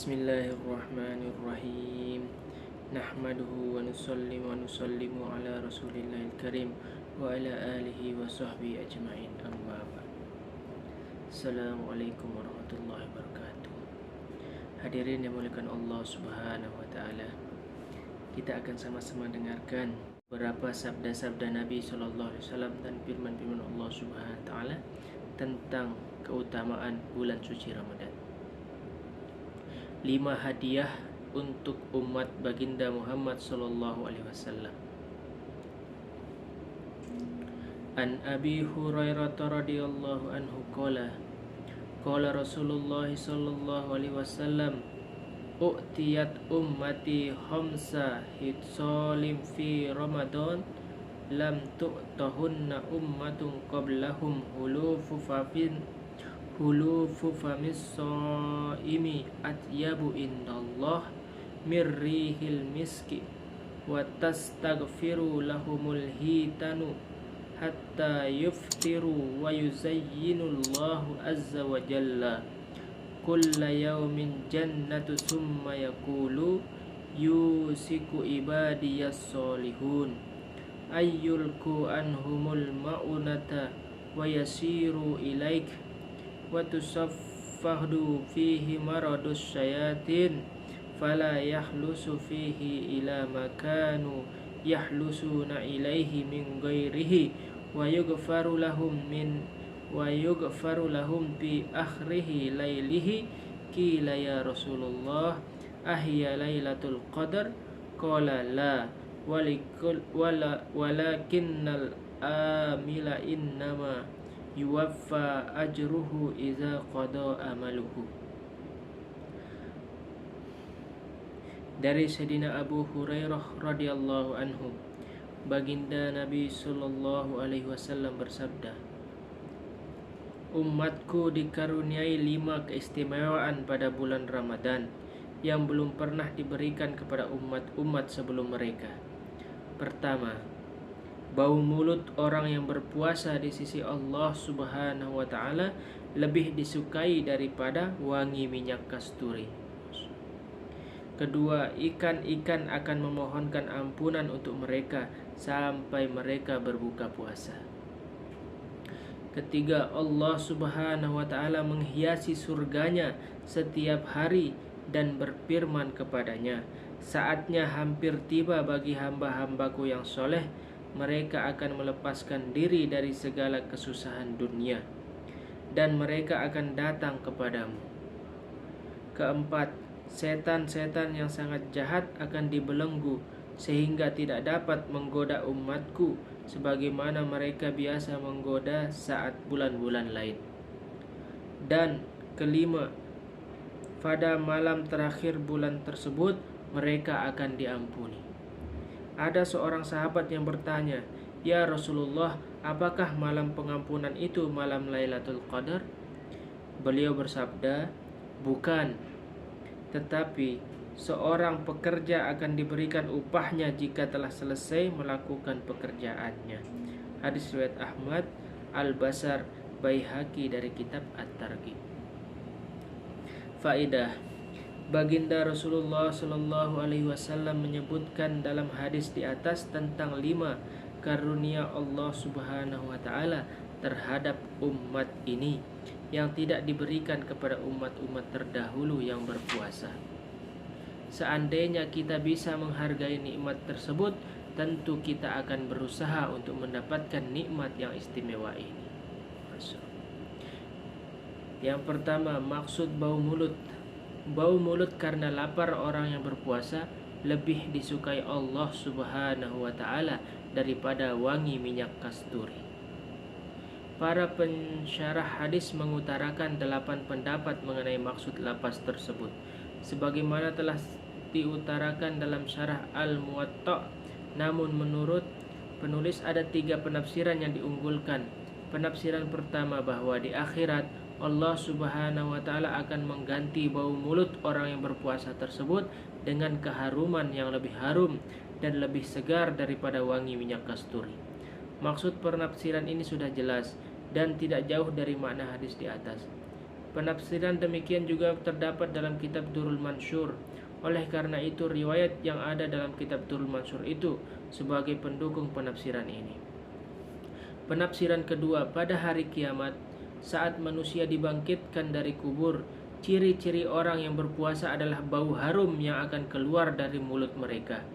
Bismillahirrahmanirrahim. Nahmaduhu wa nusallimu ala rasulillahil karim wa ala alihi wa sahbihi ajma'in, amma ba'd. Assalamualaikum warahmatullahi wabarakatuh. Hadirin yang muliakan Allah subhanahu wa ta'ala, kita akan sama-sama dengarkan beberapa sabda-sabda Nabi SAW dan firman-firman Allah subhanahu wa ta'ala tentang keutamaan bulan suci Ramadan. 5 hadiah untuk umat baginda Muhammad sallallahu alaihi wasallam. An Abi Hurairah radhiyallahu anhu qala Rasulullah sallallahu alaihi wasallam, u'tiyat ummati khamsa hitsalim fi Ramadan lam tu'tahunna ummatun qablahum hulufu famis saimi atyabu indallah mirrihil miski wa tastaghfiru lahumul hitanu hatta yuftiru wa yuzayyinullahu azza wa jalla kulla yawmin jannatu summa yakulu yusiku ibadiyas solihun ayyulku anhumul ma'unata wa yasiru ilaik wa tusaffahdu fihi maradus syayatin fala yahlusu fihi ila makanu yahlusuna ilaihi min ghairihi wa yughfaru lahum fi akhrihi lailihi. Qila ya Rasulullah ahya lailatul qadar? Qala la walakinnal amila innama yuwaffa ajruhu iza qada amaluhu. Dari Sayyidina Abu Hurairah radhiyallahu anhu, baginda Nabi sallallahu alaihi wasallam bersabda, umatku dikaruniai 5 keistimewaan pada bulan Ramadan yang belum pernah diberikan kepada umat-umat sebelum mereka. Pertama, bau mulut orang yang berpuasa di sisi Allah subhanahu wa ta'ala lebih disukai daripada wangi minyak kasturi. Kedua, ikan-ikan akan memohonkan ampunan untuk mereka sampai mereka berbuka puasa. Ketiga, Allah subhanahu wa ta'ala menghiasi surganya setiap hari dan berfirman kepadanya, saatnya hampir tiba bagi hamba-hambaku yang soleh, mereka akan melepaskan diri dari segala kesusahan dunia dan mereka akan datang kepadamu. Keempat, setan-setan yang sangat jahat akan dibelenggu sehingga tidak dapat menggoda umatku sebagaimana mereka biasa menggoda saat bulan-bulan lain. Dan kelima, pada malam terakhir bulan tersebut mereka akan diampuni. Ada seorang sahabat yang bertanya, ya Rasulullah, apakah malam pengampunan itu malam Lailatul Qadar? Beliau bersabda, bukan, tetapi seorang pekerja akan diberikan upahnya jika telah selesai melakukan pekerjaannya. Hadis riwayat Ahmad, Al-Basar, Baihaqi dari kitab At-Targhib. Faedah, baginda Rasulullah sallallahu alaihi wasallam menyebutkan dalam hadis di atas tentang 5 karunia Allah subhanahu wa ta'ala terhadap umat ini yang tidak diberikan kepada umat-umat terdahulu yang berpuasa. Seandainya kita bisa menghargai nikmat tersebut, tentu kita akan berusaha untuk mendapatkan nikmat yang istimewa ini. Yang pertama, maksud bau mulut. Bau mulut karena lapar orang yang berpuasa lebih disukai Allah subhanahu wa ta'ala daripada wangi minyak kasturi. Para pensyarah hadis mengutarakan 8 pendapat mengenai maksud lafaz tersebut, sebagaimana telah diutarakan dalam syarah Al-Muwatta'. Namun menurut penulis ada 3 penafsiran yang diunggulkan. Penafsiran pertama, bahwa di akhirat Allah subhanahu wa ta'ala akan mengganti bau mulut orang yang berpuasa tersebut dengan keharuman yang lebih harum dan lebih segar daripada wangi minyak kasturi. Maksud penafsiran ini sudah jelas dan tidak jauh dari makna hadis di atas. Penafsiran demikian juga terdapat dalam kitab Durrul Mansur. Oleh karena itu, riwayat yang ada dalam kitab Durrul Mansur itu sebagai pendukung penafsiran ini. Penafsiran kedua, pada hari kiamat, saat manusia dibangkitkan dari kubur, ciri-ciri orang yang berpuasa adalah bau harum yang akan keluar dari mulut mereka,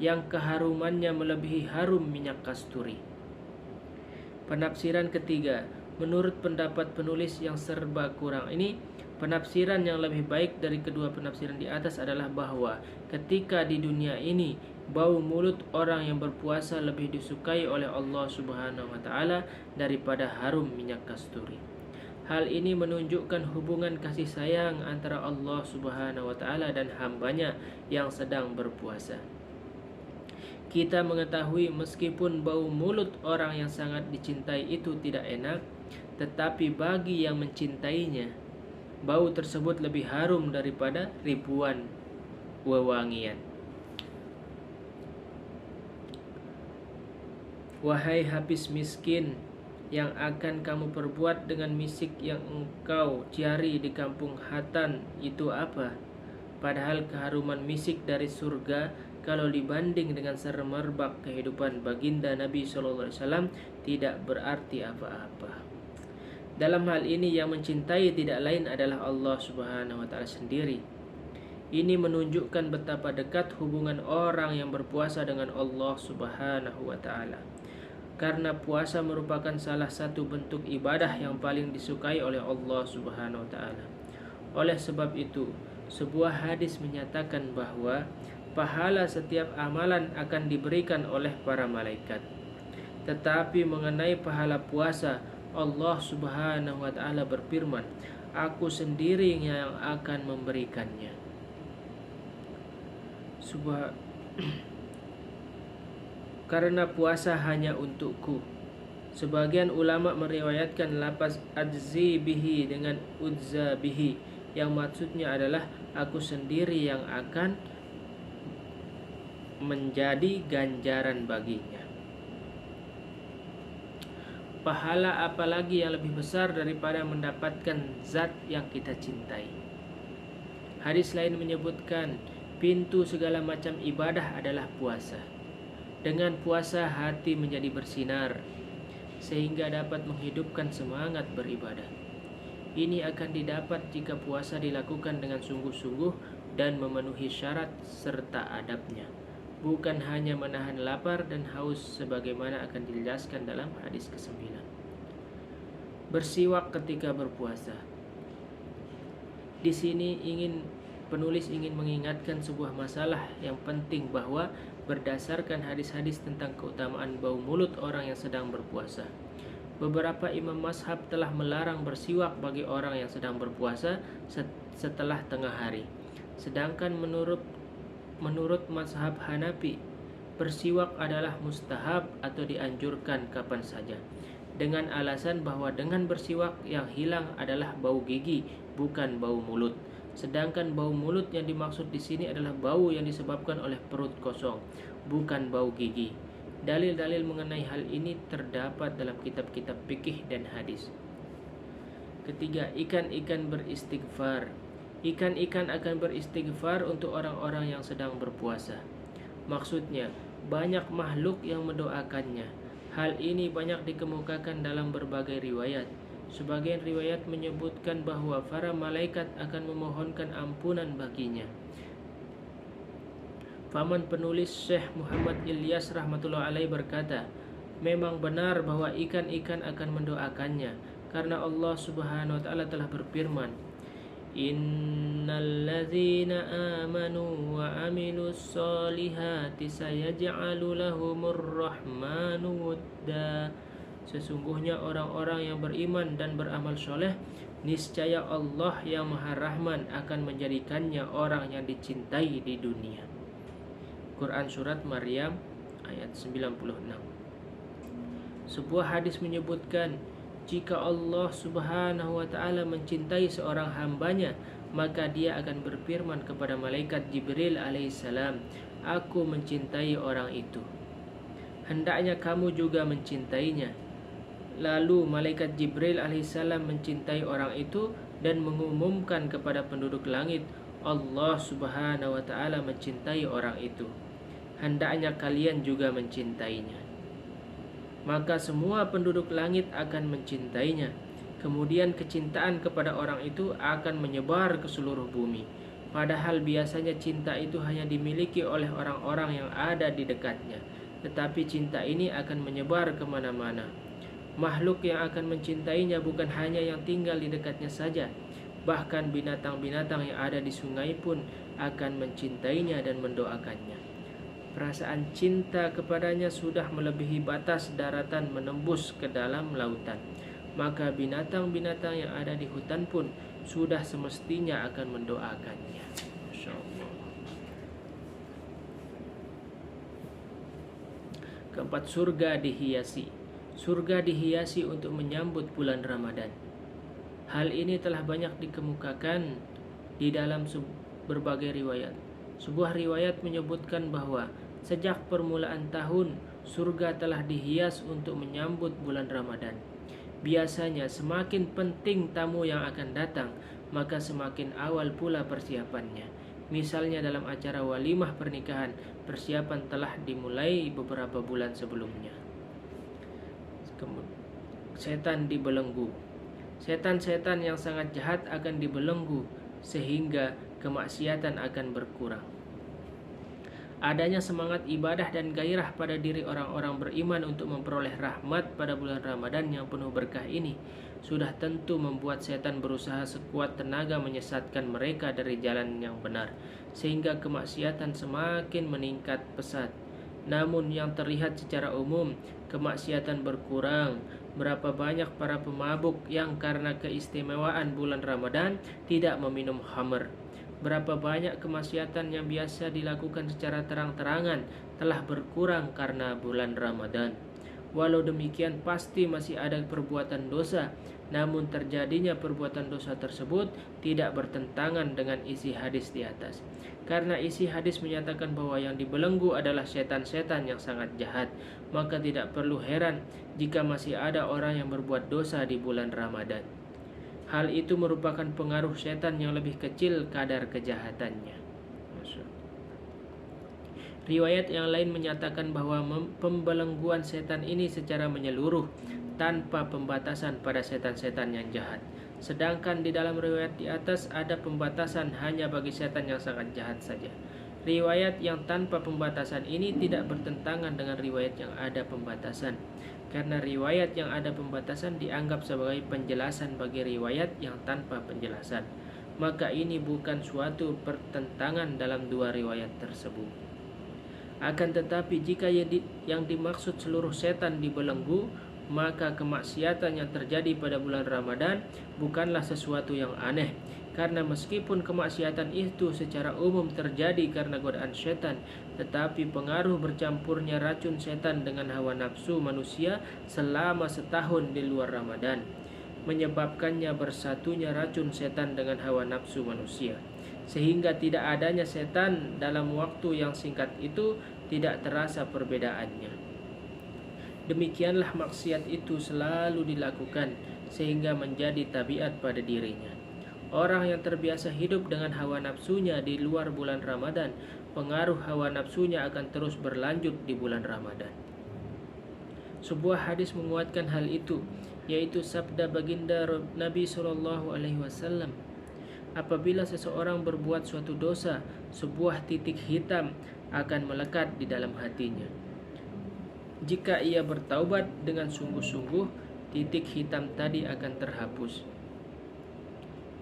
yang keharumannya melebihi harum minyak kasturi. Penafsiran ketiga, menurut pendapat penulis yang serba kurang ini, penafsiran yang lebih baik dari kedua penafsiran di atas adalah bahwa ketika di dunia ini bau mulut orang yang berpuasa lebih disukai oleh Allah Subhanahu wa taala daripada harum minyak kasturi. Hal ini menunjukkan hubungan kasih sayang antara Allah Subhanahu wa taala dan hambanya yang sedang berpuasa. Kita mengetahui meskipun bau mulut orang yang sangat dicintai itu tidak enak, tetapi bagi yang mencintainya, bau tersebut lebih harum daripada ribuan wewangian. Wahai habis miskin, yang akan kamu perbuat dengan misik yang engkau cari di kampung Hatan itu apa? Padahal keharuman misik dari surga kalau dibanding dengan semerbak kehidupan baginda Nabi SAW tidak berarti apa-apa. Dalam hal ini yang mencintai tidak lain adalah Allah Subhanahu wa taala sendiri. Ini menunjukkan betapa dekat hubungan orang yang berpuasa dengan Allah Subhanahu wa taala. Karena puasa merupakan salah satu bentuk ibadah yang paling disukai oleh Allah Subhanahu wa taala. Oleh sebab itu, sebuah hadis menyatakan bahwa pahala setiap amalan akan diberikan oleh para malaikat. Tetapi mengenai pahala puasa, Allah Subhanahu wa taala berfirman, "Aku sendiri yang akan memberikannya." Karena puasa hanya untukku. Sebagian ulama meriwayatkan lafaz ajzi bihi dengan udza bihi, yang maksudnya adalah aku sendiri yang akan menjadi ganjaran baginya. Pahala apalagi yang lebih besar daripada mendapatkan zat yang kita cintai. Hadis lain menyebutkan pintu segala macam ibadah adalah puasa. Dengan puasa hati menjadi bersinar sehingga dapat menghidupkan semangat beribadah. Ini akan didapat jika puasa dilakukan dengan sungguh-sungguh dan memenuhi syarat serta adabnya, bukan hanya menahan lapar dan haus sebagaimana akan dijelaskan dalam hadis ke-9. Bersiwak ketika berpuasa. Di sini penulis ingin mengingatkan sebuah masalah yang penting, bahwa berdasarkan hadis-hadis tentang keutamaan bau mulut orang yang sedang berpuasa, beberapa imam mazhab telah melarang bersiwak bagi orang yang sedang berpuasa setelah tengah hari. Sedangkan menurut mazhab Hanafi, bersiwak adalah mustahab atau dianjurkan kapan saja, dengan alasan bahwa dengan bersiwak yang hilang adalah bau gigi, bukan bau mulut. Sedangkan bau mulut yang dimaksud di sini adalah bau yang disebabkan oleh perut kosong, bukan bau gigi. Dalil-dalil mengenai hal ini terdapat dalam kitab-kitab fikih dan hadis. Ketiga, ikan-ikan beristighfar. Ikan-ikan akan beristighfar untuk orang-orang yang sedang berpuasa. Maksudnya, banyak makhluk yang mendoakannya. Hal ini banyak dikemukakan dalam berbagai riwayat. Sebagian riwayat menyebutkan bahwa para malaikat akan memohonkan ampunan baginya. Paman penulis Syekh Muhammad Ilyas rahmatullah alaih berkata, memang benar bahwa ikan-ikan akan mendoakannya, karena Allah Subhanahu wa taala telah berfirman, Innalladzina amanu wa amilus solihati sayaj'alu lahumur rahmanu wudda. Sesungguhnya orang-orang yang beriman dan beramal soleh, niscaya Allah yang Maha Rahman akan menjadikannya orang yang dicintai di dunia. Quran Surat Maryam ayat 96. Sebuah hadis menyebutkan, jika Allah Subhanahu wa ta'ala mencintai seorang hambanya, maka dia akan berfirman kepada malaikat Jibril alaihissalam, aku mencintai orang itu, hendaknya kamu juga mencintainya. Lalu malaikat Jibril alaihissalam mencintai orang itu dan mengumumkan kepada penduduk langit, Allah subhanahu wa ta'ala mencintai orang itu. Hendaknya kalian juga mencintainya. Maka semua penduduk langit akan mencintainya. Kemudian kecintaan kepada orang itu akan menyebar ke seluruh bumi. Padahal biasanya cinta itu hanya dimiliki oleh orang-orang yang ada di dekatnya. Tetapi cinta ini akan menyebar kemana-mana. Makhluk yang akan mencintainya bukan hanya yang tinggal di dekatnya saja. Bahkan binatang-binatang yang ada di sungai pun akan mencintainya dan mendoakannya. Perasaan cinta kepadanya sudah melebihi batas daratan menembus ke dalam lautan. Maka binatang-binatang yang ada di hutan pun sudah semestinya akan mendoakannya. Masya Allah. Keempat, surga dihiasi. Surga dihiasi untuk menyambut bulan Ramadan. Hal ini telah banyak dikemukakan di dalam berbagai riwayat. Sebuah riwayat menyebutkan bahwa sejak permulaan tahun, surga telah dihias untuk menyambut bulan Ramadan. Biasanya semakin penting tamu yang akan datang, maka semakin awal pula persiapannya. Misalnya dalam acara walimah pernikahan, persiapan telah dimulai beberapa bulan sebelumnya. Setan dibelenggu. Setan-setan yang sangat jahat akan dibelenggu sehingga kemaksiatan akan berkurang. Adanya semangat ibadah dan gairah pada diri orang-orang beriman untuk memperoleh rahmat pada bulan Ramadan yang penuh berkah ini sudah tentu membuat setan berusaha sekuat tenaga menyesatkan mereka dari jalan yang benar, sehingga kemaksiatan semakin meningkat pesat. Namun yang terlihat secara umum, kemaksiatan berkurang. Berapa banyak para pemabuk yang karena keistimewaan bulan Ramadan tidak meminum khamr. Berapa banyak kemaksiatan yang biasa dilakukan secara terang-terangan telah berkurang karena bulan Ramadan. Walau demikian pasti masih ada perbuatan dosa, namun terjadinya perbuatan dosa tersebut tidak bertentangan dengan isi hadis di atas. Karena isi hadis menyatakan bahwa yang dibelenggu adalah setan-setan yang sangat jahat, maka tidak perlu heran jika masih ada orang yang berbuat dosa di bulan Ramadan. Hal itu merupakan pengaruh setan yang lebih kecil kadar kejahatannya. Riwayat yang lain menyatakan bahwa pembelengguan setan ini secara menyeluruh tanpa pembatasan pada setan-setan yang jahat. Sedangkan di dalam riwayat di atas ada pembatasan hanya bagi setan yang sangat jahat saja. Riwayat yang tanpa pembatasan ini tidak bertentangan dengan riwayat yang ada pembatasan. Karena riwayat yang ada pembatasan dianggap sebagai penjelasan bagi riwayat yang tanpa penjelasan. Maka ini bukan suatu pertentangan dalam dua riwayat tersebut. Akan tetapi jika yang dimaksud seluruh setan dibelenggu, maka kemaksiatan yang terjadi pada bulan Ramadan bukanlah sesuatu yang aneh. Karena meskipun kemaksiatan itu secara umum terjadi karena godaan setan, tetapi pengaruh bercampurnya racun setan dengan hawa nafsu manusia selama setahun di luar Ramadan menyebabkannya bersatunya racun setan dengan hawa nafsu manusia, sehingga tidak adanya setan dalam waktu yang singkat itu tidak terasa perbedaannya. Demikianlah maksiat itu selalu dilakukan sehingga menjadi tabiat pada dirinya. Orang yang terbiasa hidup dengan hawa nafsunya di luar bulan Ramadan, pengaruh hawa nafsunya akan terus berlanjut di bulan Ramadan. Sebuah hadis menguatkan hal itu, yaitu sabda baginda Nabi SAW, apabila seseorang berbuat suatu dosa, sebuah titik hitam akan melekat di dalam hatinya. Jika ia bertaubat dengan sungguh-sungguh, titik hitam tadi akan terhapus.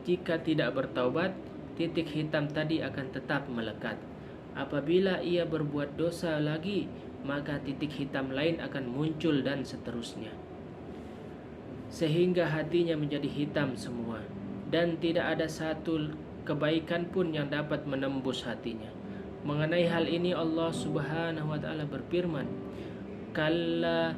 Jika tidak bertaubat, titik hitam tadi akan tetap melekat. Apabila ia berbuat dosa lagi, maka titik hitam lain akan muncul dan seterusnya. Sehingga hatinya menjadi hitam semua, dan tidak ada satu kebaikan pun yang dapat menembus hatinya. Mengenai hal ini Allah Subhanahu wa taala berfirman, "Kalla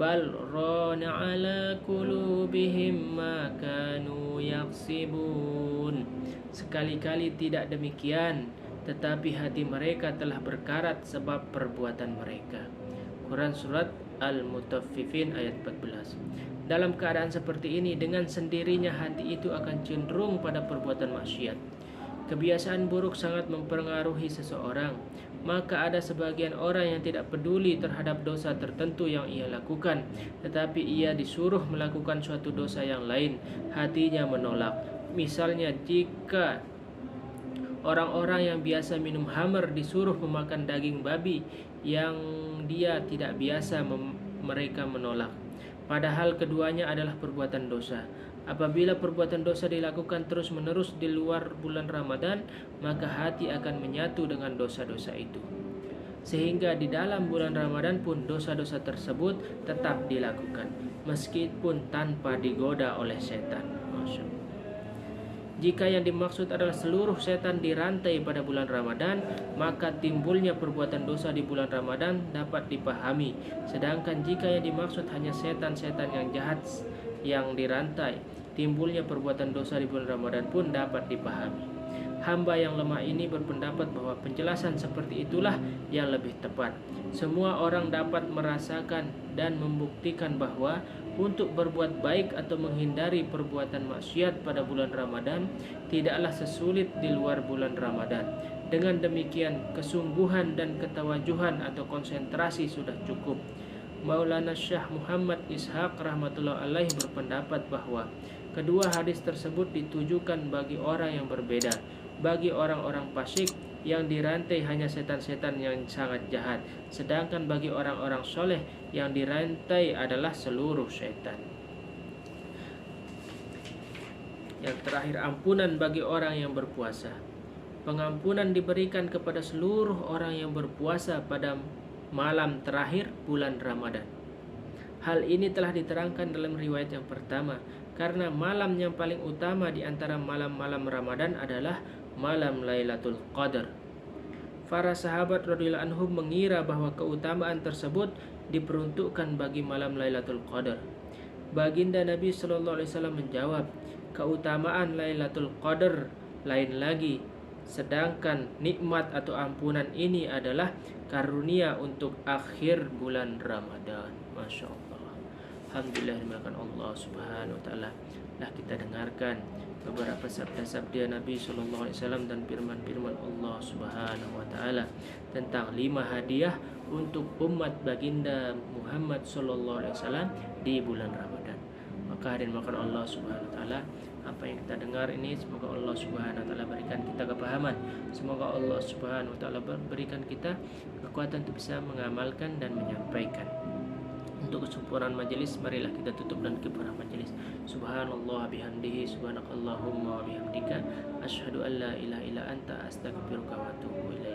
bal rana ala qulubihim ma kanu yaksibun." Sekali-kali tidak demikian, tetapi hati mereka telah berkarat sebab perbuatan mereka. Quran surat Al-Mutaffifin ayat 14. Dalam keadaan seperti ini, dengan sendirinya hati itu akan cenderung pada perbuatan maksiat. Kebiasaan buruk sangat mempengaruhi seseorang. Maka ada sebagian orang yang tidak peduli terhadap dosa tertentu yang ia lakukan, tetapi ia disuruh melakukan suatu dosa yang lain, hatinya menolak. Misalnya, jika orang-orang yang biasa minum khamr disuruh memakan daging babi yang dia tidak biasa, mereka menolak. Padahal keduanya adalah perbuatan dosa. Apabila perbuatan dosa dilakukan terus-menerus di luar bulan Ramadan, maka hati akan menyatu dengan dosa-dosa itu. Sehingga di dalam bulan Ramadan pun dosa-dosa tersebut tetap dilakukan, meskipun tanpa digoda oleh setan. Masya Allah. Jika yang dimaksud adalah seluruh setan dirantai pada bulan Ramadan, maka timbulnya perbuatan dosa di bulan Ramadan dapat dipahami. Sedangkan jika yang dimaksud hanya setan-setan yang jahat yang dirantai, timbulnya perbuatan dosa di bulan Ramadan pun dapat dipahami. Hamba yang lemah ini berpendapat bahwa penjelasan seperti itulah yang lebih tepat. Semua orang dapat merasakan dan membuktikan bahwa untuk berbuat baik atau menghindari perbuatan maksiat pada bulan Ramadan tidaklah sesulit di luar bulan Ramadan. Dengan demikian, kesungguhan dan ketawajuhan atau konsentrasi sudah cukup. Maulana Syekh Muhammad Ishaq rahmatullah alaih berpendapat bahwa kedua hadis tersebut ditujukan bagi orang yang berbeda. Bagi orang-orang fasik yang dirantai hanya setan-setan yang sangat jahat, sedangkan bagi orang-orang soleh yang dirantai adalah seluruh setan. Yang terakhir, ampunan bagi orang yang berpuasa. Pengampunan diberikan kepada seluruh orang yang berpuasa pada malam terakhir bulan Ramadan. Hal ini telah diterangkan dalam riwayat yang pertama, karena malam yang paling utama di antara malam-malam Ramadan adalah malam Lailatul Qadar. Para sahabat radhiyallahu anhum mengira bahwa keutamaan tersebut diperuntukkan bagi malam Lailatul Qadar. Baginda Nabi sallallahu alaihi wasallam menjawab, keutamaan Lailatul Qadar lain lagi, sedangkan nikmat atau ampunan ini adalah karunia untuk akhir bulan Ramadan. Masya Allah. Alhamdulillah, dimakan Allah subhanahu wa ta'ala. Nah, kita dengarkan beberapa sabda-sabda Nabi sallallahu alaihi wasallam dan firman-firman Allah subhanahu wa ta'ala tentang 5 hadiah untuk umat baginda Muhammad sallallahu alaihi wasallam di bulan Ramadan. Maka hadirin makan Allah subhanahu wa ta'ala, apa yang kita dengar ini semoga Allah subhanahu wa ta'ala berikan kita kepahaman. Semoga Allah subhanahu wa ta'ala berikan kita kekuatan untuk bisa mengamalkan dan menyampaikan. Untuk kesempurnaan majelis, marilah kita tutup dan kifarah majelis. Subhanallah bihamdihi, subhanakallahumma wa bihamdika, asyhadu an la ilaha illa anta, astaghfiruka wa atubu ilaik.